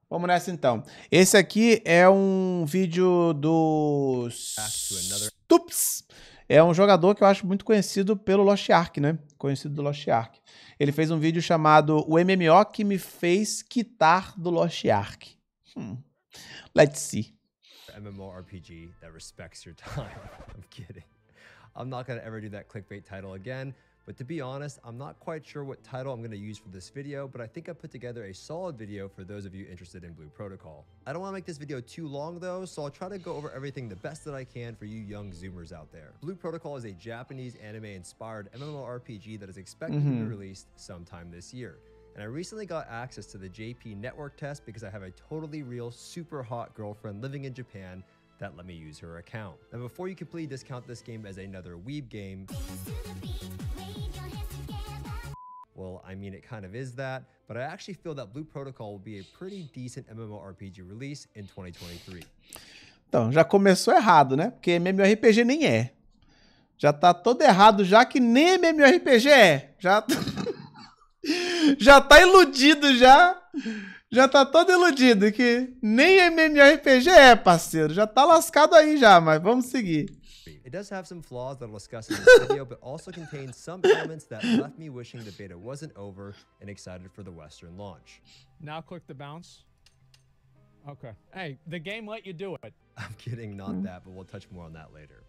Vamos nessa então. Esse aqui é um vídeo do Stups. É um jogador que eu acho muito conhecido pelo Lost Ark, né? Conhecido do Lost Ark. Ele fez um vídeo chamado O MMO que me fez quitar do Lost Ark. Let's see. mmorpg that respects your time. I'm kidding. I'm not gonna ever do that clickbait title again. But to be honest, I'm not quite sure what title I'm going to use for this video, but I think I put together a solid video for those of you interested in Blue Protocol. I don't want to make this video too long though, so I'll try to go over everything the best that I can for you young Zoomers out there. Blue Protocol is a Japanese anime-inspired MMORPG that is expected to be released sometime this year. And I recently got access to the JP network test because I have a totally real, super hot girlfriend living in Japan that let me use her account. Now before you completely discount this game as another weeb game, well, I mean, it kind of is that, but I actually feel that Blue Protocol will be a pretty decent MMORPG release in 2023. Então, já começou errado, né? Porque MMORPG nem é. Já tá todo errado, já que nem MMORPG é. Já tá iludido, já. Já tá todo iludido, que nem MMORPG é, parceiro. Já tá lascado aí já, mas vamos seguir. It does have some flaws that I'll discuss in this video, but also contains some elements that left me wishing the beta wasn't over and excited for the Western launch. Now click the bounce. Okay. Hey, the game let you do it. I'm kidding, not that, but we'll touch more on that later.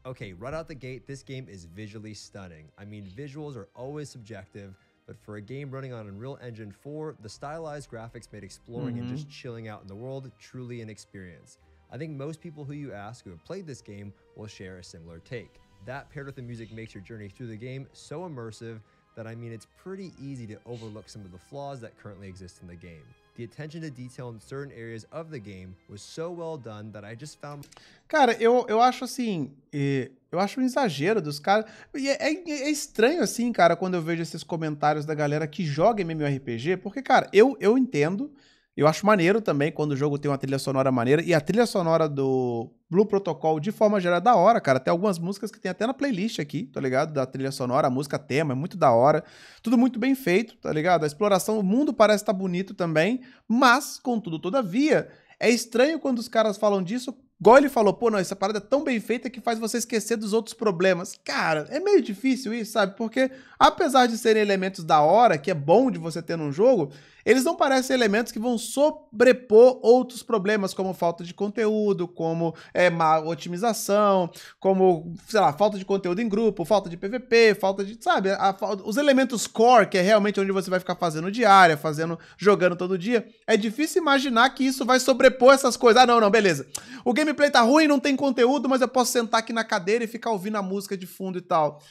Okay, right out the gate, this game is visually stunning. I mean, visuals are always subjective, but for a game running on Unreal Engine 4, the stylized graphics made exploring and just chilling out in the world truly an experience. I think most people who you ask who have played this game will share a similar take. That paired with the music makes your journey through the game so immersive that, I mean, it's pretty easy to overlook some of the flaws that currently exist in the game. The attention to detail in certain areas of the game was so well done that I just found... Cara, eu acho assim, eu acho um exagero dos caras. E é estranho assim, cara, quando eu vejo esses comentários da galera que joga MMORPG, porque, cara, eu entendo, eu acho maneiro também quando o jogo tem uma trilha sonora maneira, e a trilha sonora do Blue Protocol, de forma geral, é da hora, cara. Tem algumas músicas que tem até na playlist aqui, tá ligado? Da trilha sonora, a música tema, é muito da hora. Tudo muito bem feito, tá ligado? A exploração, o mundo parece estar bonito também, mas, contudo, todavia, é estranho quando os caras falam disso, igual ele falou, pô, não, essa parada é tão bem feita que faz você esquecer dos outros problemas. Cara, é meio difícil isso, sabe? Porque, apesar de serem elementos da hora, que é bom de você ter num jogo, eles não parecem elementos que vão sobrepor outros problemas, como falta de conteúdo, como má otimização, como, sei lá, falta de conteúdo em grupo, falta de PVP, falta de, sabe, os elementos core, que é realmente onde você vai ficar fazendo diária, jogando todo dia. É difícil imaginar que isso vai sobrepor essas coisas. Ah, não, beleza. O gameplay tá ruim, não tem conteúdo, mas eu posso sentar aqui na cadeira e ficar ouvindo a música de fundo e tal.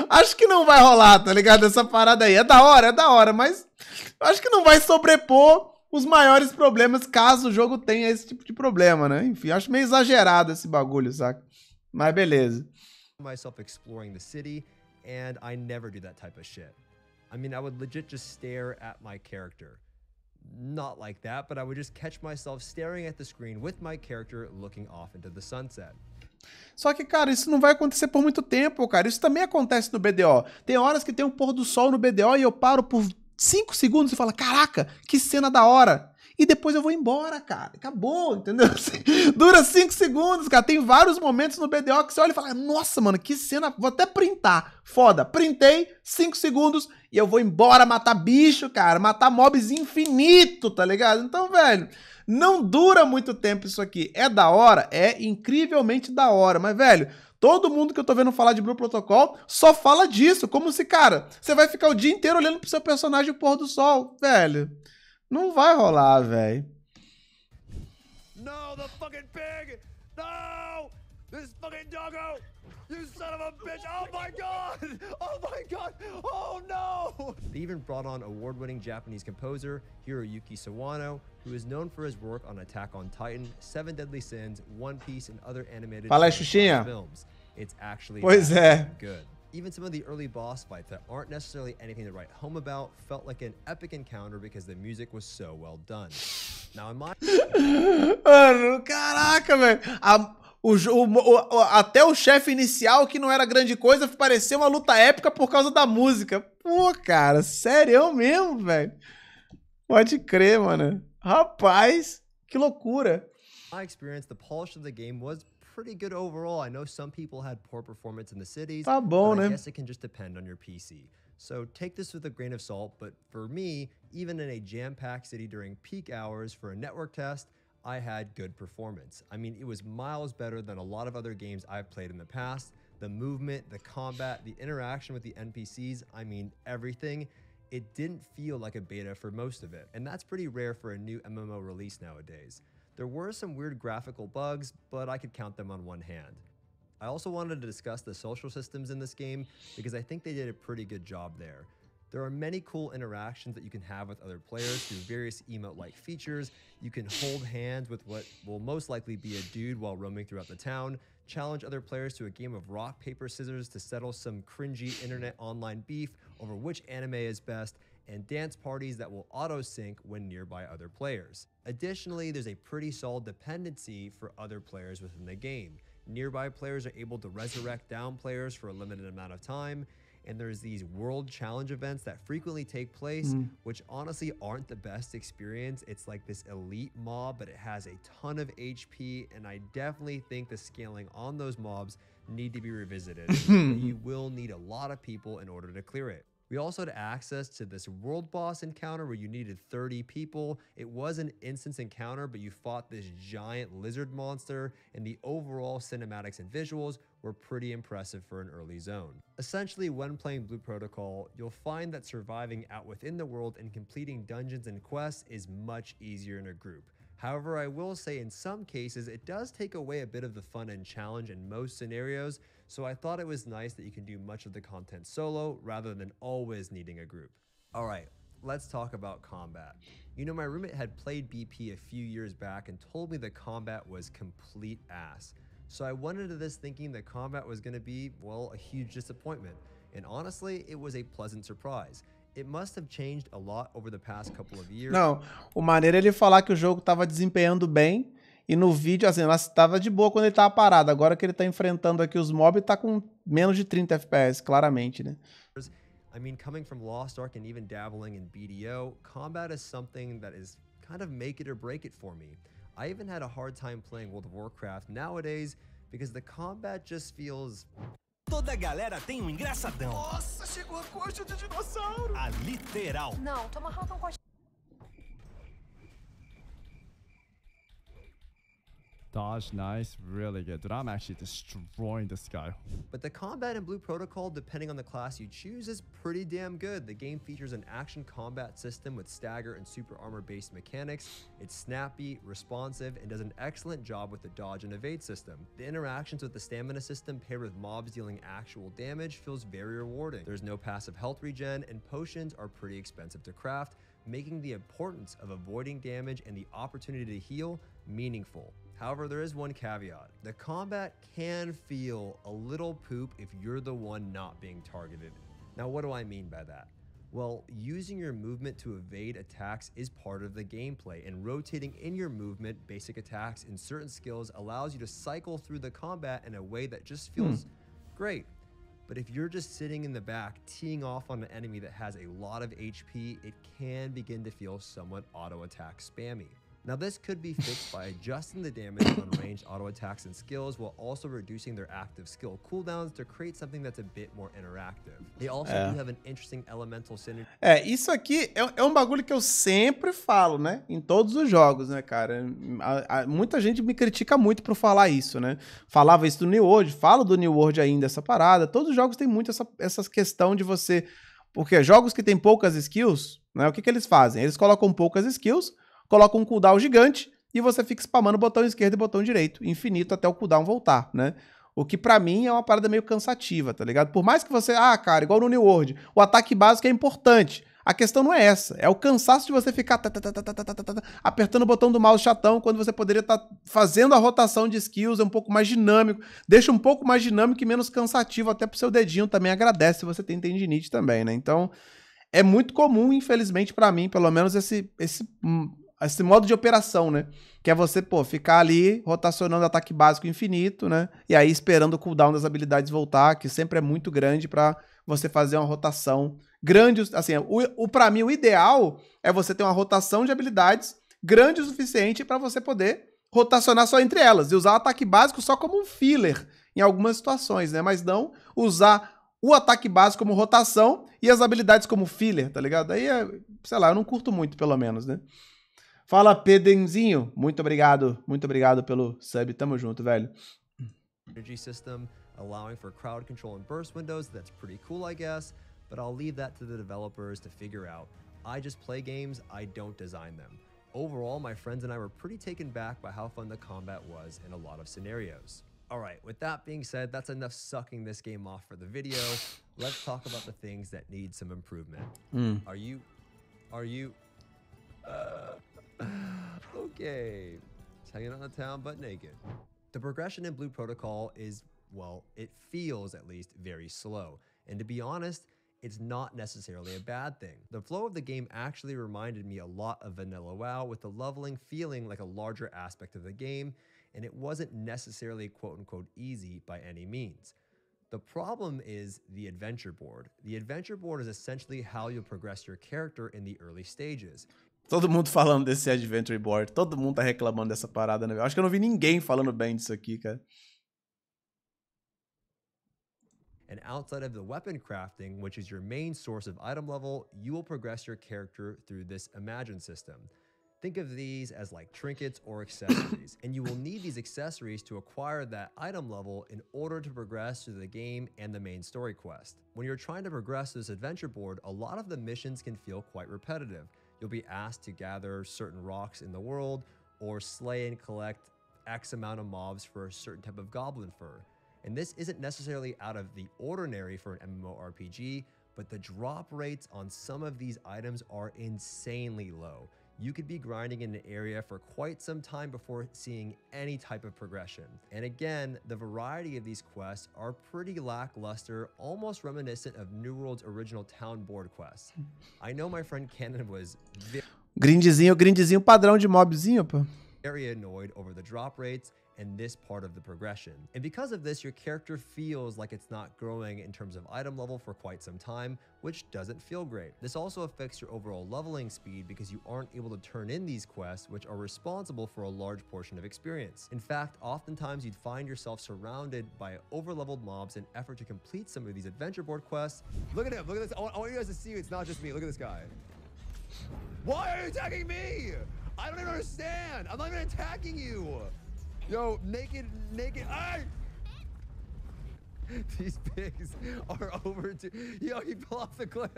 Acho que não vai rolar, tá ligado? Essa parada aí. É da hora, mas acho que não vai sobrepor os maiores problemas caso o jogo tenha esse tipo de problema, né? Enfim, acho meio exagerado esse bagulho, saca? Mas beleza. Myself exploring the city, and I never do that type of shit. I mean, I would legit just stare at my character. Not like that, but I would just catch myself staring at the screen with my character looking off into the sunset. Só que, cara, isso não vai acontecer por muito tempo, cara. Isso também acontece no BDO. Tem horas que tem um pôr do sol no BDO e eu paro por 5 segundos e falo, caraca, que cena da hora. E depois eu vou embora, cara. Acabou, entendeu? Dura 5 segundos, cara. Tem vários momentos no BDO que você olha e fala, nossa, mano, que cena. Vou até printar. Foda. Printei, 5 segundos e eu vou embora matar bicho, cara. Matar mobs infinito, tá ligado? Então, velho, não dura muito tempo isso aqui. É da hora? É incrivelmente da hora. Mas, velho, todo mundo que eu tô vendo falar de Blue Protocol só fala disso. Como se, cara, você vai ficar o dia inteiro olhando pro seu personagem o pôr do sol. Velho, não vai rolar, velho. No, the fucking pig! No! This fucking doggo! You son of a bitch! Oh my god! Oh my god! Oh no! They even brought on award-winning Japanese composer Hiroyuki Sawano, who is known for his work on Attack on Titan, Seven Deadly Sins, One Piece, and other animated films. It's actually good. Even some of the early boss fights that aren't necessarily anything to write home about felt like an epic encounter because the music was so well done. Now in my... Mano, caraca, velho. Até o chefe inicial, que não era grande coisa, parecia uma luta épica por causa da música. Pô, cara, sério mesmo, velho. Pode crer, mano. Rapaz, que loucura. My experience, the polish of the game was pretty good overall. I know some people had poor performance in the cities, Tá bom, but I né? guess it can just depend on your PC. So take this with a grain of salt, but for me, even in a jam-packed city during peak hours for a network test, I had good performance. I mean, it was miles better than a lot of other games I've played in the past. The movement, the combat, the interaction with the NPCs, I mean, everything. It didn't feel like a beta for most of it, and that's pretty rare for a new MMO release nowadays. There were some weird graphical bugs, but I could count them on one hand. I also wanted to discuss the social systems in this game because I think they did a pretty good job there. There are many cool interactions that you can have with other players through various emote-like features. You can hold hands with what will most likely be a dude while roaming throughout the town, challenge other players to a game of rock, paper, scissors to settle some cringy internet online beef over which anime is best, and dance parties that will auto-sync when nearby other players. Additionally, there's a pretty solid dependency for other players within the game. Nearby players are able to resurrect down players for a limited amount of time, and there's these world challenge events that frequently take place, which honestly aren't the best experience. It's like this elite mob, but it has a ton of HP, and I definitely think the scaling on those mobs need to be revisited. You will need a lot of people in order to clear it. We also had access to this world boss encounter where you needed 30 people. It was an instance encounter, but you fought this giant lizard monster, and the overall cinematics and visuals were pretty impressive for an early zone. Essentially, when playing Blue Protocol, you'll find that surviving out within the world and completing dungeons and quests is much easier in a group. However, I will say in some cases, it does take away a bit of the fun and challenge in most scenarios, so I thought it was nice that you can do much of the content solo rather than always needing a group. All right, let's talk about combat. You know, my roommate had played BP a few years back and told me the combat was complete ass. So I went into this thinking the combat was going to be, well, a huge disappointment. And honestly, it was a pleasant surprise. It must have changed a lot over the past couple of years. Não, o maneiro é ele falar que o jogo tava desempenhando bem e no vídeo, assim, ela tava de boa quando ele tava parado. Agora que ele tá enfrentando aqui os mobs, tá com menos de 30 FPS, claramente, né? I mean, coming from Lost Ark and even dabbling in BDO, combat is something that is kind of make it or break it for me. I even had a hard time playing World of Warcraft nowadays because the combat just feels... Toda galera tem engraçadão. Nossa, chegou a coxa de dinossauro. A literal. Não, tô amarrando um coxa. Dodge, nice, really good. Dude, I'm actually destroying this guy. But the combat in Blue Protocol, depending on the class you choose, is pretty damn good. The game features an action combat system with stagger and super armor-based mechanics. It's snappy, responsive, and does an excellent job with the dodge and evade system. The interactions with the stamina system paired with mobs dealing actual damage feels very rewarding. There's no passive health regen, and potions are pretty expensive to craft, making the importance of avoiding damage and the opportunity to heal meaningful. However, there is one caveat. The combat can feel a little poop if you're the one not being targeted. Now, what do I mean by that? Well, using your movement to evade attacks is part of the gameplay, and rotating in your movement, basic attacks, and certain skills allows you to cycle through the combat in a way that just feels great. But if you're just sitting in the back, teeing off on an enemy that has a lot of HP, it can begin to feel somewhat auto-attack spammy. Now, this could be fixed by adjusting the damage on ranged auto attacks and skills while also reducing their active skill cooldowns to create something that's a bit more interactive. They also do have an interesting elemental synergy. Isso aqui é um bagulho que eu sempre falo, né? Em todos os jogos, né, cara? Muita gente me critica muito por falar isso, né? Falava isso do New World, falo do New World ainda, essa parada. Todos os jogos têm muito essa questão de você... Porque jogos que têm poucas skills, né? O que eles fazem? Eles colocam poucas skills, colocam um cooldown gigante e você fica spamando o botão esquerdo e botão direito, infinito até o cooldown voltar, né? O que pra mim é uma parada meio cansativa, tá ligado? Por mais que você... cara, igual no New World, o ataque básico é importante. A questão não é essa, é o cansaço de você ficar apertando o botão do mouse chatão quando você poderia estar fazendo a rotação de skills, é um pouco mais dinâmico, deixa um pouco mais dinâmico e menos cansativo até pro seu dedinho, também agradece se você tem tendinite também, né? Então, é muito comum, infelizmente pra mim, pelo menos esse modo de operação, né? Que é você, ficar ali rotacionando ataque básico infinito, né? E aí esperando o cooldown das habilidades voltar, que sempre é muito grande pra você fazer uma rotação grande, assim, pra mim o ideal é você ter uma rotação de habilidades grande o suficiente para você poder rotacionar só entre elas e usar o ataque básico só como um filler em algumas situações, né? Mas não usar o ataque básico como rotação e as habilidades como filler, tá ligado? Aí, sei lá, eu não curto muito, pelo menos, né? Fala, Pedenzinho. Muito obrigado pelo sub. Tamo junto, velho. Energy system, allowing for crowd control and burst windows. That's pretty cool, I guess, but I'll leave that to the developers to figure out. I just play games, I don't design them. Overall, my friends and I were pretty taken back by how fun the combat was in a lot of scenarios. All right, with that being said, that's enough sucking this game off for the video. Let's talk about the things that need some improvement. Are you okay, just hanging out in town but naked. The progression in Blue Protocol is, well, it feels at least very slow. And to be honest, it's not necessarily a bad thing. The flow of the game actually reminded me a lot of Vanilla WoW, with the leveling feeling like a larger aspect of the game, and it wasn't necessarily quote-unquote easy by any means. The problem is the adventure board. The adventure board is essentially how you'll progress your character in the early stages. Todo mundo falando desse Adventure Board. Todo mundo tá reclamando dessa parada, né? Eu acho que eu não vi ninguém falando bem disso aqui, cara. And outside of the weapon crafting, which is your main source of item level, you will progress your character through this Imagine system. Think of these as like trinkets or accessories, and you will need these accessories to acquire that item level in order to progress through the game and the main story quest. When you're trying to progress this adventure board, a lot of the missions can feel quite repetitive. You'll be asked to gather certain rocks in the world, or slay and collect X amount of mobs for a certain type of goblin fur. And this isn't necessarily out of the ordinary for an MMORPG, but the drop rates on some of these items are insanely low. You could be grinding in an area for quite some time before seeing any type of progression. And again, the variety of these quests are pretty lackluster, almost reminiscent of New World's original town board quests. I know my friend Cannon was Grindzinho padrão de mobzinho, pô. very annoyed over the drop rates and this part of the progression. And because of this, your character feels like it's not growing in terms of item level for quite some time, which doesn't feel great. This also affects your overall leveling speed because you aren't able to turn in these quests, which are responsible for a large portion of experience. In fact, oftentimes you'd find yourself surrounded by overleveled mobs in effort to complete some of these adventure board quests. Look at him, look at this. I want you guys to see it's not just me. Look at this guy. Why are you attacking me? I don't even understand. I'm not even attacking you. Yo, naked. Ay! These pigs are over to. Yo, he fell off the cliff.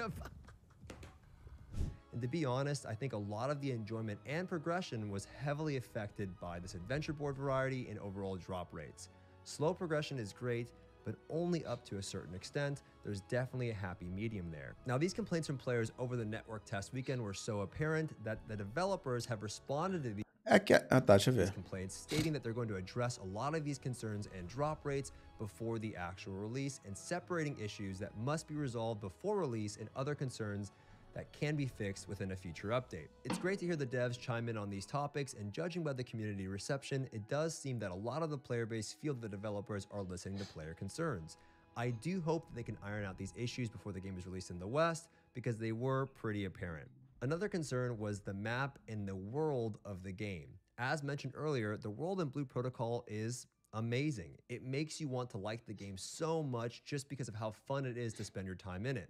And to be honest, I think a lot of the enjoyment and progression was heavily affected by this adventure board variety and overall drop rates. Slow progression is great, but only up to a certain extent. There's definitely a happy medium there. Now, these complaints from players over the network test weekend were so apparent that the developers have responded to these complaints, stating that they're going to address a lot of these concerns and drop rates before the actual release, and separating issues that must be resolved before release and other concerns that can be fixed within a future update. It's great to hear the devs chime in on these topics, and judging by the community reception, it does seem that a lot of the player base feel the developers are listening to player concerns. I do hope that they can iron out these issues before the game is released in the West, because they were pretty apparent. Another concern was the map and the world of the game. As mentioned earlier, the world in Blue Protocol is amazing. It makes you want to like the game so much just because of how fun it is to spend your time in it.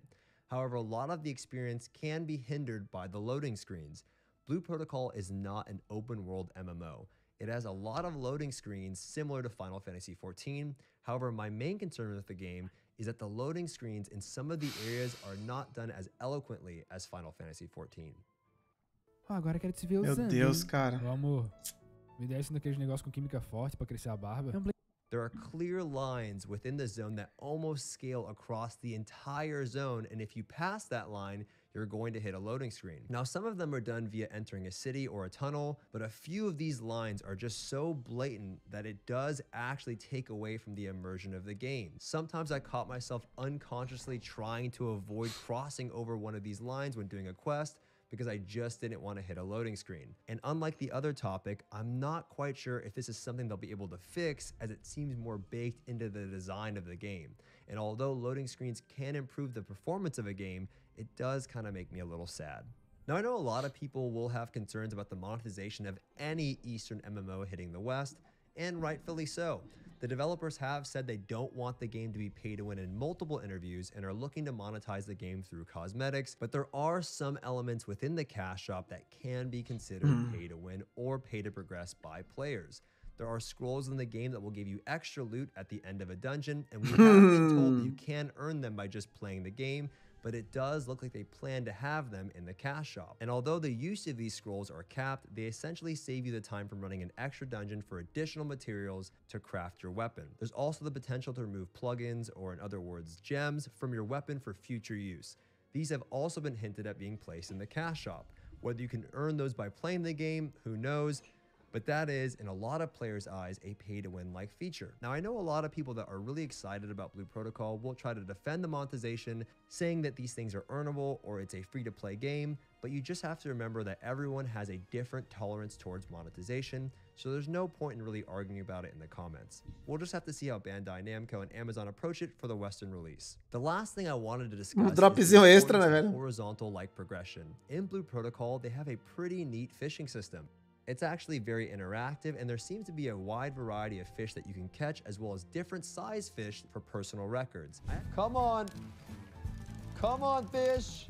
However, a lot of the experience can be hindered by the loading screens. Blue Protocol is not an open world MMO. It has a lot of loading screens similar to Final Fantasy XIV. However, my main concern with the game is that the loading screens in some of the areas are not done as eloquently as Final Fantasy XIV. Agora quero te ver Meu usando. Deus, cara. Ô, amor, me dá isso naqueles negócios com química forte pra crescer a barba. There are clear lines within the zone that almost scale across the entire zone, and if you pass that line, you're going to hit a loading screen. Now, some of them are done via entering a city or a tunnel, but a few of these lines are just so blatant that it does actually take away from the immersion of the game. Sometimes I caught myself unconsciously trying to avoid crossing over one of these lines when doing a quest, because I just didn't want to hit a loading screen. And unlike the other topic, I'm not quite sure if this is something they'll be able to fix, as it seems more baked into the design of the game. And although loading screens can improve the performance of a game, it does kind of make me a little sad. Now, I know a lot of people will have concerns about the monetization of any Eastern MMO hitting the West, and rightfully so. The developers have said they don't want the game to be pay to win in multiple interviews and are looking to monetize the game through cosmetics, but there are some elements within the cash shop that can be considered pay to win or pay to progress by players. There are scrolls in the game that will give you extra loot at the end of a dungeon, and we have been told that you can earn them by just playing the game, but it does look like they plan to have them in the cash shop. And although the use of these scrolls are capped, they essentially save you the time from running an extra dungeon for additional materials to craft your weapon. There's also the potential to remove plugins, or in other words, gems, from your weapon for future use. These have also been hinted at being placed in the cash shop. Whether you can earn those by playing the game, who knows? But that is, in a lot of players' eyes, a pay-to-win-like feature. Now, I know a lot of people that are really excited about Blue Protocol will try to defend the monetization, saying that these things are earnable or it's a free-to-play game, but you just have to remember that everyone has a different tolerance towards monetization, so there's no point in really arguing about it in the comments. We'll just have to see how Bandai Namco and Amazon approach it for the Western release. The last thing I wanted to discuss is the importance of horizontal-like progression. In Blue Protocol, they have a pretty neat fishing system. It's actually very interactive, and there seems to be a wide variety of fish that you can catch, as well as different size fish for personal records. Come on. Come on, fish.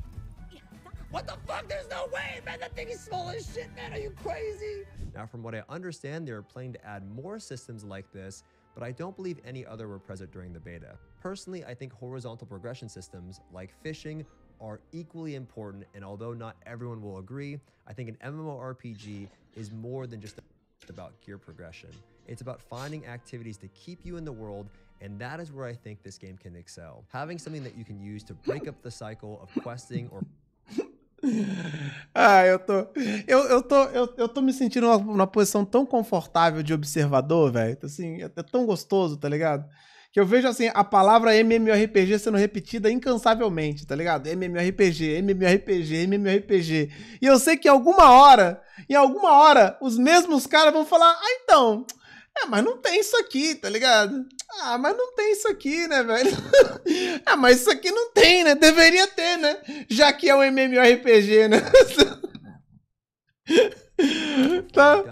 What the fuck? There's no way, man. That thing is small as shit, man. Are you crazy? Now, from what I understand, they are planning to add more systems like this, but I don't believe any other were present during the beta. Personally, I think horizontal progression systems, like fishing, are equally important, and although not everyone will agree, I think an MMORPG is more than just about gear progression. It's about finding activities to keep you in the world, and that is where I think this game can excel. Having something that you can use to break up the cycle of questing or... eu tô me sentindo numa posição tão confortável de observador, velho. Assim, é tão gostoso, tá ligado? Que eu vejo, assim, a palavra MMORPG sendo repetida incansavelmente, tá ligado? MMORPG, MMORPG, MMORPG. E eu sei que em alguma hora, os mesmos caras vão falar, então, mas não tem isso aqui, tá ligado? Mas não tem isso aqui, né, velho? Mas isso aqui não tem, né? Deveria ter, né? Já que é um MMORPG, né? Tá.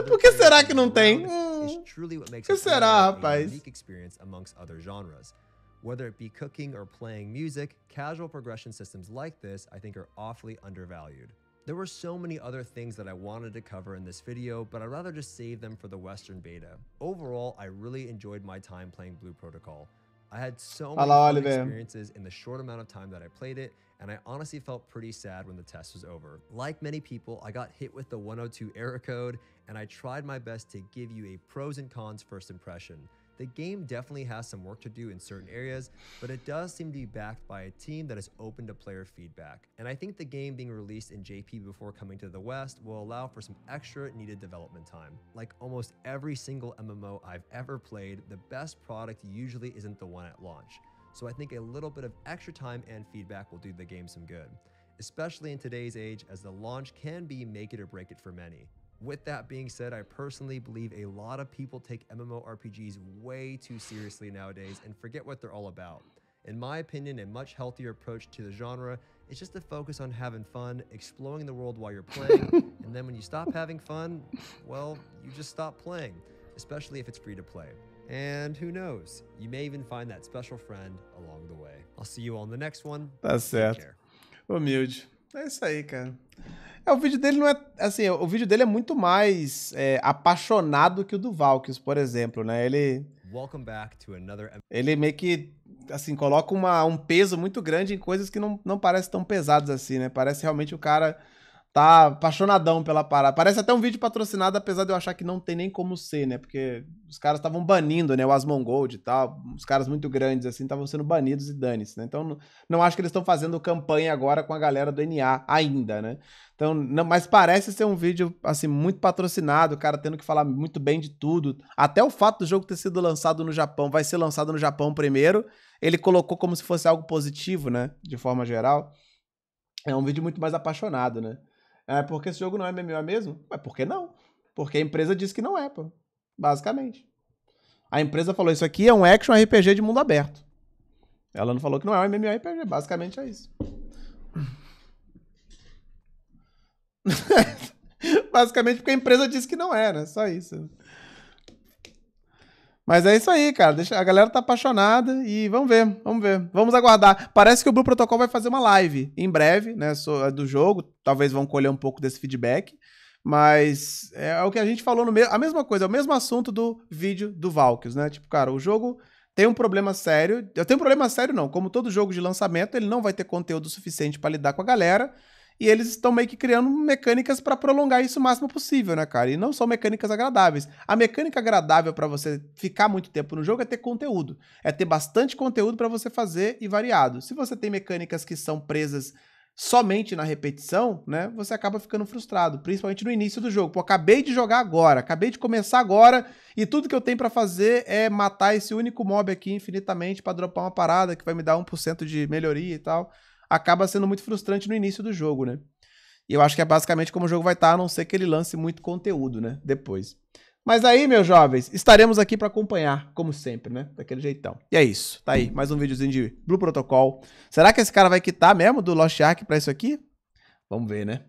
Por que será que não tem? O que será, rapaz? Whether it be cooking or playing music, casual progression systems like this, I think, are awfully undervalued. There were so many other things that I wanted to cover in this video, but I'd rather just save them for the Western beta. Overall, I really enjoyed my time playing Blue Protocol. I had so many fun experiences in the short amount of time that I played it, and I honestly felt pretty sad when the test was over. Like many people, I got hit with the 102 error code, and I tried my best to give you a pros and cons first impression. The game definitely has some work to do in certain areas, but it does seem to be backed by a team that is open to player feedback. And I think the game being released in JP before coming to the West will allow for some extra needed development time. Like almost every single MMO I've ever played, the best product usually isn't the one at launch. So I think a little bit of extra time and feedback will do the game some good, especially in today's age, as the launch can be make it or break it for many. With that being said, I personally believe a lot of people take MMORPGs way too seriously nowadays and forget what they're all about. In my opinion, a much healthier approach to the genre is just to focus on having fun, exploring the world while you're playing, and then when you stop having fun, well, you just stop playing, especially if it's free to play. And who knows, you may even find that special friend along the way. I'll see you all in the next one. Tá certo. Humilde. É isso aí, cara. O vídeo dele não é, assim, o vídeo dele é muito mais apaixonado que o do Valkyries, por exemplo, né? Ele meio que, assim, coloca um peso muito grande em coisas que não parecem tão pesadas assim, né? Parece realmente o cara tá apaixonadão pela parada. Parece até um vídeo patrocinado, apesar de eu achar que não tem nem como ser, né? Porque os caras estavam banindo, né? O Asmongold e tal, os caras muito grandes, assim, estavam sendo banidos e dane-se, né? Então, não acho que eles estão fazendo campanha agora com a galera do NA ainda, né? Então, não, mas parece ser um vídeo, assim, muito patrocinado, o cara tendo que falar muito bem de tudo. Até o fato do jogo ter sido lançado no Japão, vai ser lançado no Japão primeiro, ele colocou como se fosse algo positivo, né? De forma geral. É um vídeo muito mais apaixonado, né? Porque esse jogo não é MMO mesmo? Mas por que não? Porque a empresa disse que não é, pô. Basicamente. A empresa falou, isso aqui é um action RPG de mundo aberto. Ela não falou que não é um MMORPG, basicamente é isso. Basicamente porque a empresa disse que não é, né? Só isso. Mas é isso aí, cara. A galera tá apaixonada e vamos ver, vamos ver. Vamos aguardar. Parece que o Blue Protocol vai fazer uma live em breve, né, do jogo. Talvez vão colher um pouco desse feedback. Mas é o que a gente falou a mesma coisa, é o mesmo assunto do vídeo do Valkyries, né? Tipo, cara, o jogo tem um problema sério. Eu tenho um problema sério não, como todo jogo de lançamento, ele não vai ter conteúdo suficiente pra lidar com a galera. E eles estão meio que criando mecânicas pra prolongar isso o máximo possível, né, cara? E não são mecânicas agradáveis. A mecânica agradável pra você ficar muito tempo no jogo é ter conteúdo. É ter bastante conteúdo pra você fazer e variado. Se você tem mecânicas que são presas somente na repetição, né, você acaba ficando frustrado, principalmente no início do jogo. Pô, acabei de jogar agora, acabei de começar agora e tudo que eu tenho pra fazer é matar esse único mob aqui infinitamente pra dropar uma parada que vai me dar 1% de melhoria e tal. Acaba sendo muito frustrante no início do jogo, né? E eu acho que é basicamente como o jogo vai estar, a não ser que ele lance muito conteúdo, né? Depois. Mas aí, meus jovens, estaremos aqui para acompanhar, como sempre, né? Daquele jeitão. E é isso. Tá aí, mais um videozinho de Blue Protocol. Será que esse cara vai quitar mesmo do Lost Ark pra isso aqui? Vamos ver, né?